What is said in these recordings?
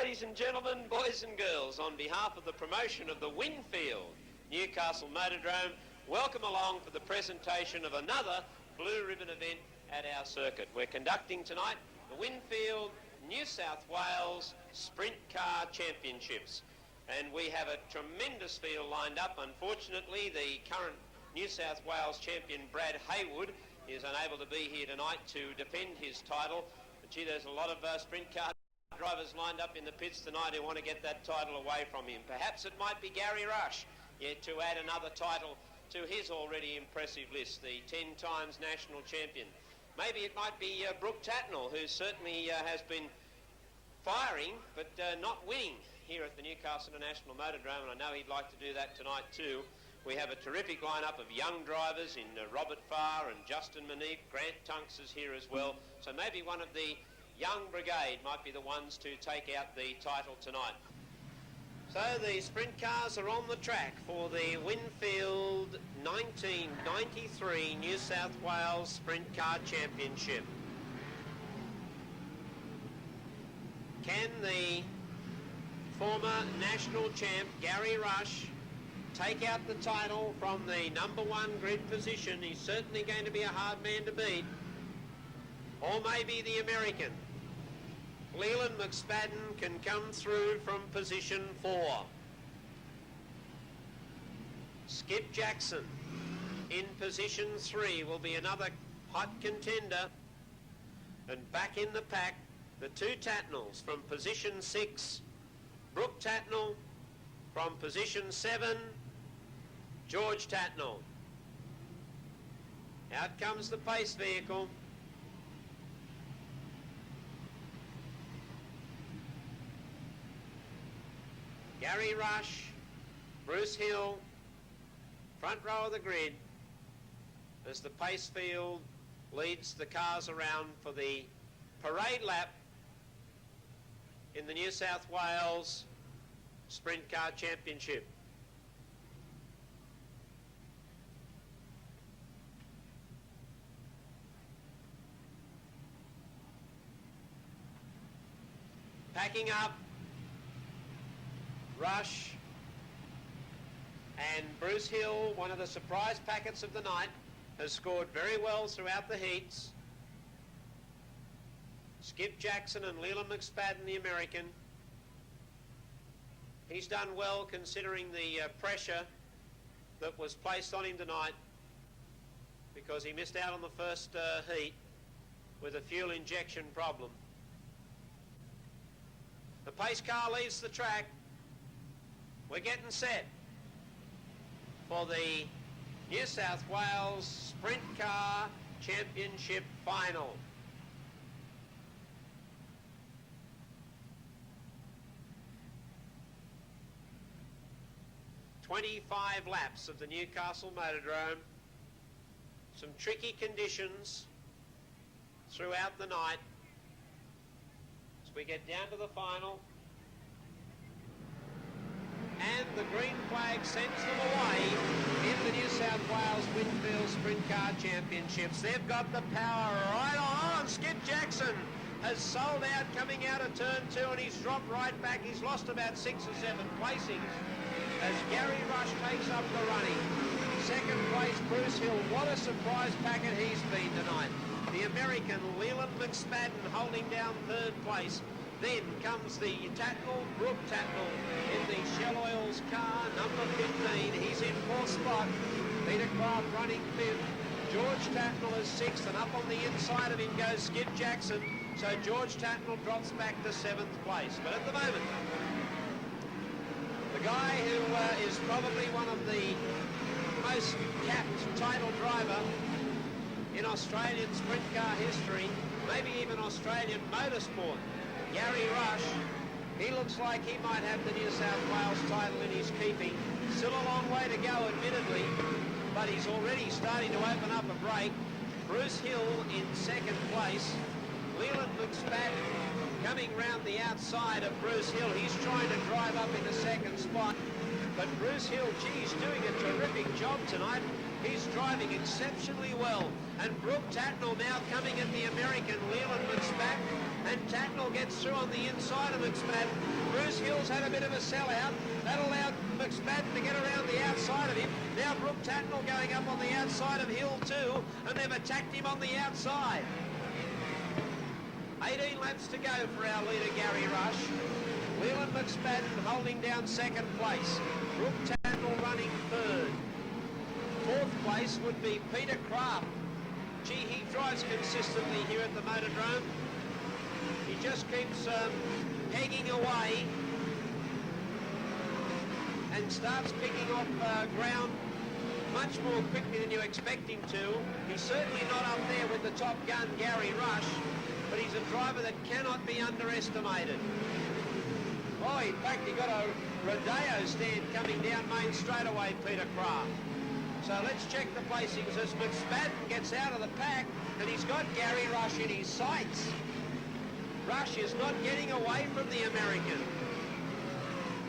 ladies and gentlemen, boys and girls, on behalf of the promotion of the Winfield Newcastle Motordrome, welcome along for the presentation of another blue ribbon event at our circuit. We're conducting tonight the Winfield New South Wales Sprint Car Championships, and we have a tremendous field lined up. Unfortunately, the current New South Wales champion Brad Haywood is unable to be here tonight to defend his title. But gee, there's a lot of sprint car drivers lined up in the pits tonight who want to get that title away from him. Perhaps it might be Gary Rush, to add another title to his already impressive list, the 10 times national champion. Maybe it might be Brooke Tatnall, who certainly has been firing but not winning here at the Newcastle International Motordrome, and I know he'd like to do that tonight too. We have a terrific lineup of young drivers in Robert Farr and Justin Maneve. Grant Tunks is here as well, so maybe one of the young brigade might be the ones to take out the title tonight. So the sprint cars are on the track for the Winfield 1993 New South Wales Sprint Car Championship. Can the former national champ Gary Rush take out the title from the #1 grid position? He's certainly going to be a hard man to beat. Or maybe the American Leland McSpadden can come through from position 4. Skip Jackson in position 3 will be another hot contender. And back in the pack, the two Tatnalls from position 6. Brooke Tatnall from position 7. George Tatnall. Out comes the pace vehicle. Gary Rush, Bruce Hill, front row of the grid as the pace field leads the cars around for the parade lap in the New South Wales Sprint Car Championship. Packing up, Rush and Bruce Hill, one of the surprise packets of the night, has scored very well throughout the heats. Skip Jackson and Leland McSpadden, the American. He's done well considering the pressure that was placed on him tonight, because he missed out on the first heat with a fuel injection problem. The pace car leaves the track. We're getting set for the New South Wales Sprint Car Championship final. "25 laps of the Newcastle Motordrome. Some tricky conditions throughout the night as we get down to the final. And the green flag sends them away in the New South Wales Winfield Sprint Car Championships. They've got the power right on. Skip Jackson has sold out coming out of turn 2, and he's dropped right back. He's lost about 6 or 7 placings as Gary Rush takes up the running. Second place, Bruce Hill. What a surprise packet he's been tonight. The American Leland McSpadden holding down 3rd place. Then comes the Tatnall, Brooke Tatnall, in the Shell Oils car, number 15. He's in 4th spot. Peter Craft running 5th. George Tatnall is 6th, and up on the inside of him goes Skip Jackson. So George Tatnall drops back to 7th place. But at the moment, the guy who is probably one of the most capped title driver in Australian sprint car history, maybe even Australian motorsport, Gary Rush, he looks like he might have the New South Wales title in his keeping. Still a long way to go, admittedly, but he's already starting to open up a break. Bruce Hill in 2nd place. Leland McSpadden coming round the outside of Bruce Hill. He's trying to drive up into 2nd spot, but Bruce Hill, geez, doing a terrific job. job tonight. He's driving exceptionally well. And Brooke Tatnall now coming at the American Leland McSpadden. And Tatnall gets through on the inside of McSpadden. Bruce Hill's had a bit of a sellout. That allowed McSpadden to get around the outside of him. Now Brooke Tatnall going up on the outside of Hill too, and they've attacked him on the outside. 18 laps to go for our leader, Gary Rush. Leland McSpadden holding down second place. Brooke Tatnall running third. Fourth place would be Peter Kraft. Gee, he drives consistently here at the Motordrome. He just keeps pegging away and starts picking off ground much more quickly than you expect him to. He's certainly not up there with the top gun, Gary Rush, but he's a driver that cannot be underestimated. Oh, in fact, he got a rodeo stand coming down main straightaway, Peter Kraft. So let's check the placings as McSpadden gets out of the pack, and he's got Gary Rush in his sights. Rush is not getting away from the American.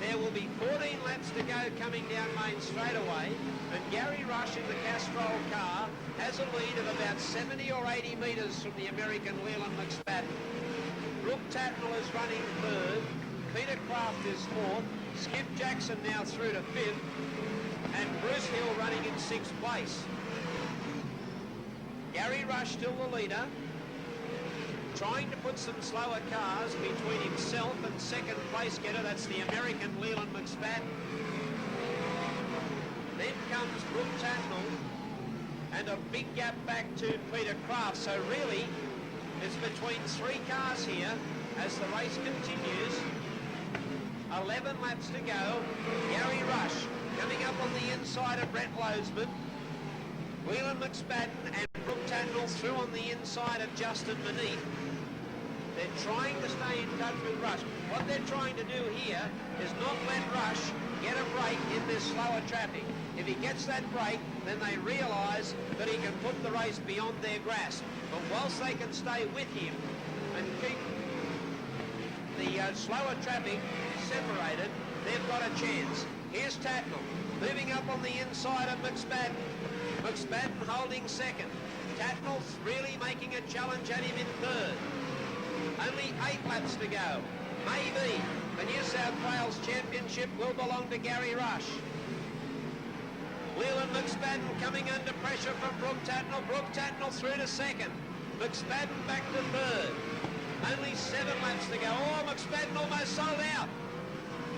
There will be 14 laps to go coming down main straightaway, and Gary Rush in the Castrol car has a lead of about 70 or 80 metres from the American Leland McSpadden. Brooke Tatnall is running third. Peter Kraft is fourth. Skip Jackson now through to fifth. And Bruce Hill running in sixth place. Gary Rush still the leader, trying to put some slower cars between himself and second place getter. That's the American Leland McSpadden. Then comes Brooke Tatnall, and a big gap back to Peter Kraft. So really, it's between three cars here as the race continues. 11 laps to go. Gary Rush coming up on the inside of Brett Losman. Leland McSpadden and Brooke Tatnall through on the inside of Justin Manette. They're trying to stay in touch with Rush. What they're trying to do here is not let Rush get a break in this slower traffic. If he gets that break, then they realise that he can put the race beyond their grasp. But whilst they can stay with him and keep the slower traffic separated, they've got a chance. Here's Tatnall moving up on the inside of McSpadden. McSpadden holding second. Tatnall's really making a challenge at him in third. Only 8 laps to go. Maybe the New South Wales Championship will belong to Gary Rush. Leland McSpadden coming under pressure from Brooke Tatnall. Brooke Tatnall through to second. McSpadden back to third. Only 7 laps to go. Oh, McSpadden almost sold out.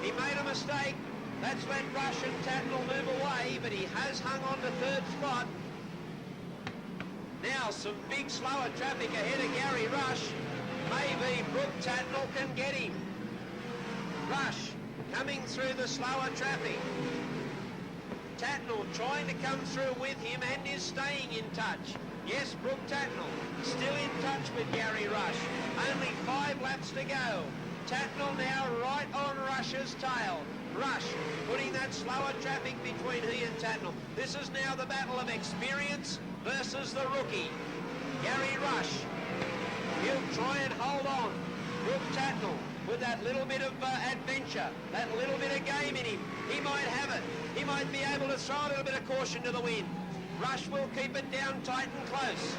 He made a mistake. That's let Rush and Tatnall move away, but he has hung on to third spot. Now some big slower traffic ahead of Gary Rush. Maybe Brooke Tatnall can get him. Rush coming through the slower traffic. Tatnall trying to come through with him and is staying in touch. Yes, Brooke Tatnall still in touch with Gary Rush. Only 5 laps to go. Tatnall now right on Rush's tail. Rush putting that slower traffic between he and Tatnall. This is now the battle of experience versus the rookie. Gary Rush, he'll try and hold on. Brooke Tatnall with that little bit of adventure, that little bit of game in him. He might have it. He might be able to throw a little bit of caution to the wind. Rush will keep it down tight and close.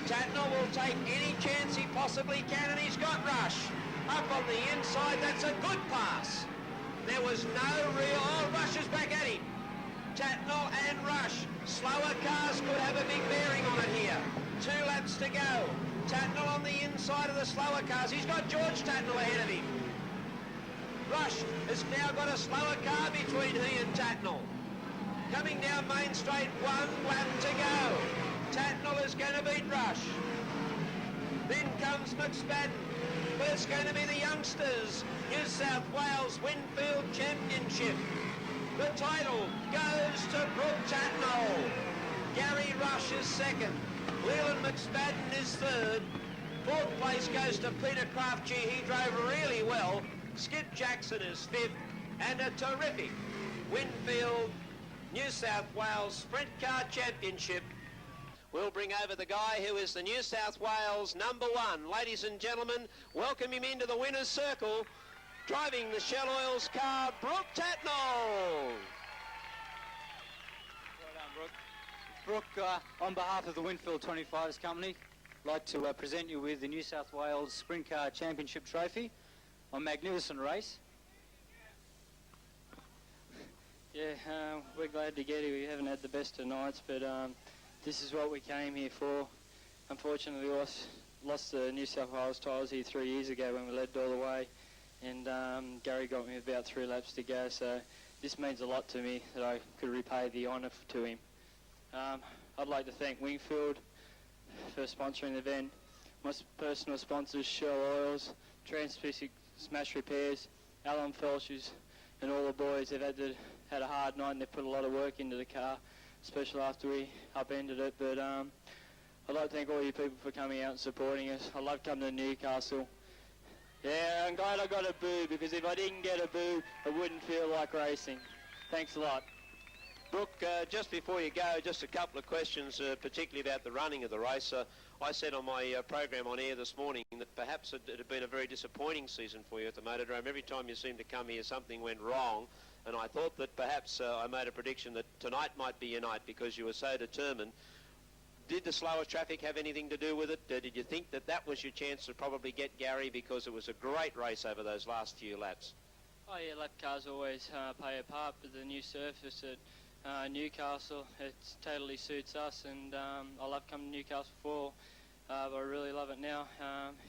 Tatnall will take any chance he possibly can, and he's got Rush. Up on the inside, that's a good pass. There was no real... Oh, Rush is back at him. Tatnall and Rush. Slower cars could have a big bearing on it here. 2 laps to go. Tatnall on the inside of the slower cars. He's got George Tatnall ahead of him. Rush has now got a slower car between he and Tatnall. Coming down Main Straight, 1 lap to go. Tatnall is going to beat Rush. Then comes McSpadden. But it's going to be the youngsters. New South Wales Winfield Championship. The title goes to Brooke Tatnall. Gary Rush is second. Leland McSpadden is third. 4th place goes to Peter Kraft. Gee, he drove really well. Skip Jackson is 5th. And a terrific Winfield New South Wales Sprint Car Championship. We'll bring over the guy who is the New South Wales #1. Ladies and gentlemen, welcome him into the winner's circle. Driving the Shell Oils car, Brooke Tatnall. Brooke, on behalf of the Winfield 25s Company, I'd like to present you with the New South Wales Sprint Car Championship Trophy, a magnificent race. Yeah, we're glad to get here. We haven't had the best of nights, but this is what we came here for. Unfortunately, we lost the New South Wales titles here 3 years ago when we led all the way, and Gary got me about 3 laps to go, so this means a lot to me that I could repay the honour to him. I'd like to thank Wingfield for sponsoring the event. My personal sponsors, Shell Oils, Trans-Pacific Smash Repairs, Alan Felsh's, and all the boys. They've had a hard night and they've put a lot of work into the car, especially after we upended it. But I'd like to thank all you people for coming out and supporting us. I love coming to Newcastle. Yeah, I'm glad I got a boo, because if I didn't get a boo, I wouldn't feel like racing. Thanks a lot. Brooke, just before you go, just a couple of questions, particularly about the running of the race. I said on my program on air this morning that perhaps it had been a very disappointing season for you at the Motordrome. Every time you seemed to come here, something went wrong, and I thought that perhaps I made a prediction that tonight might be your night because you were so determined. Did the slower traffic have anything to do with it? Did you think that that was your chance to probably get Gary, because it was a great race over those last few laps? Oh yeah, lap cars always play a part with the new surface at Newcastle. It totally suits us, and I love coming to Newcastle before, but I really love it now.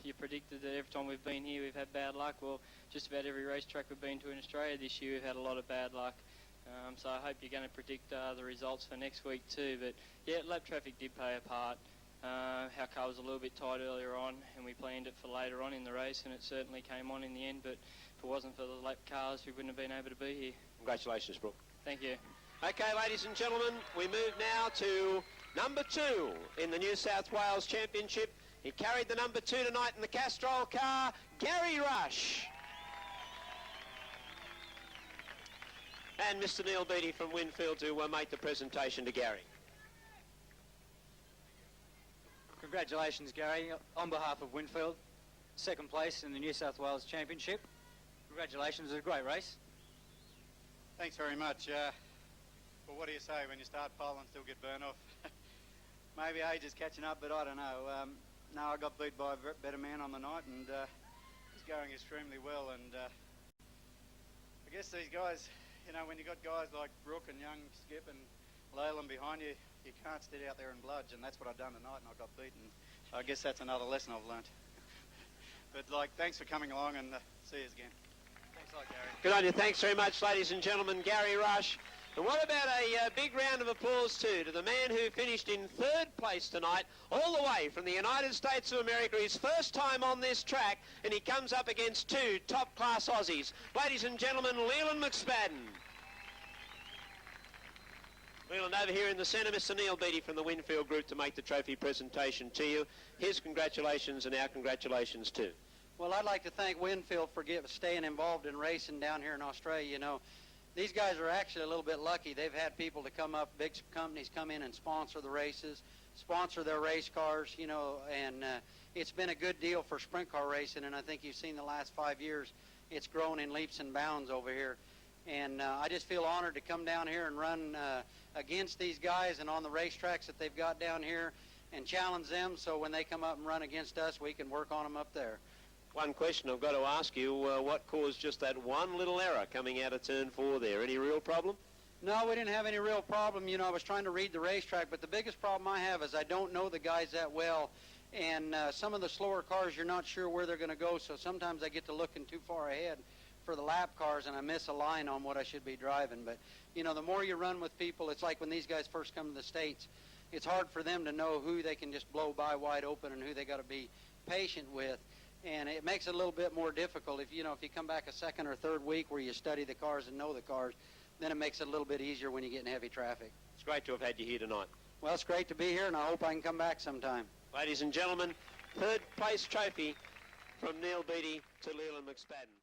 You predicted that every time we've been here we've had bad luck. Well, just about every racetrack we've been to in Australia this year we've had a lot of bad luck. So I hope you're going to predict the results for next week too. But yeah, lap traffic did play a part. Our car was a little bit tight earlier on, and we planned it for later on in the race, and it certainly came on in the end. But if it wasn't for the lap cars, we wouldn't have been able to be here. Congratulations, Brooke. Thank you. Okay, ladies and gentlemen, we move now to number 2 in the New South Wales Championship. He carried the number 2 tonight in the Castrol car, Gary Rush. And Mr. Neil Beattie from Winfield to make the presentation to Gary. Congratulations, Gary, on behalf of Winfield. Second place in the New South Wales Championship. Congratulations, it was a great race. Thanks very much. Well, what do you say when you start pole and still get burnt off? Maybe age is catching up, but I don't know. No, I got beat by a better man on the night, and he's going extremely well. And I guess these guys, you know, when you got guys like Brooke and Young, Skip and Leyland behind you, you can't sit out there and bludge, and that's what I've done tonight, and I got beaten. So I guess that's another lesson I've learnt. But thanks for coming along, and see you again. Thanks a lot, Gary. Good on you. Thanks very much, ladies and gentlemen. Gary Rush. And what about a big round of applause too to the man who finished in 3rd place tonight, all the way from the United States of America, his first time on this track, and he comes up against 2 top-class Aussies. Ladies and gentlemen, Leland McSpadden. Leland, over here in the centre, Mr. Neil Beattie from the Winfield Group to make the trophy presentation to you. His congratulations and our congratulations too. Well, I'd like to thank Winfield for staying involved in racing down here in Australia. You know, these guys are actually a little bit lucky. They've had people to come up, big companies come in and sponsor the races, sponsor their race cars, you know, and it's been a good deal for sprint car racing, and I think you've seen the last 5 years it's grown in leaps and bounds over here. And I just feel honored to come down here and run against these guys and on the racetracks that they've got down here and challenge them, so when they come up and run against us, we can work on them up there. One question I've got to ask you, what caused just that one little error coming out of turn 4 there? Any real problem? No, we didn't have any real problem. You know, I was trying to read the racetrack, but the biggest problem I have is I don't know the guys that well, and some of the slower cars, you're not sure where they're going to go, so sometimes I get to looking too far ahead for the lap cars, and I miss a line on what I should be driving. But, you know, the more you run with people, it's like when these guys first come to the States, it's hard for them to know who they can just blow by wide open and who they got to be patient with. And it makes it a little bit more difficult if you come back a 2nd or 3rd week where you study the cars and know the cars, then it makes it a little bit easier when you get in heavy traffic. It's great to have had you here tonight. Well, it's great to be here, and I hope I can come back sometime. Ladies and gentlemen, 3rd place trophy from Neil Beattie to Leland McSpadden.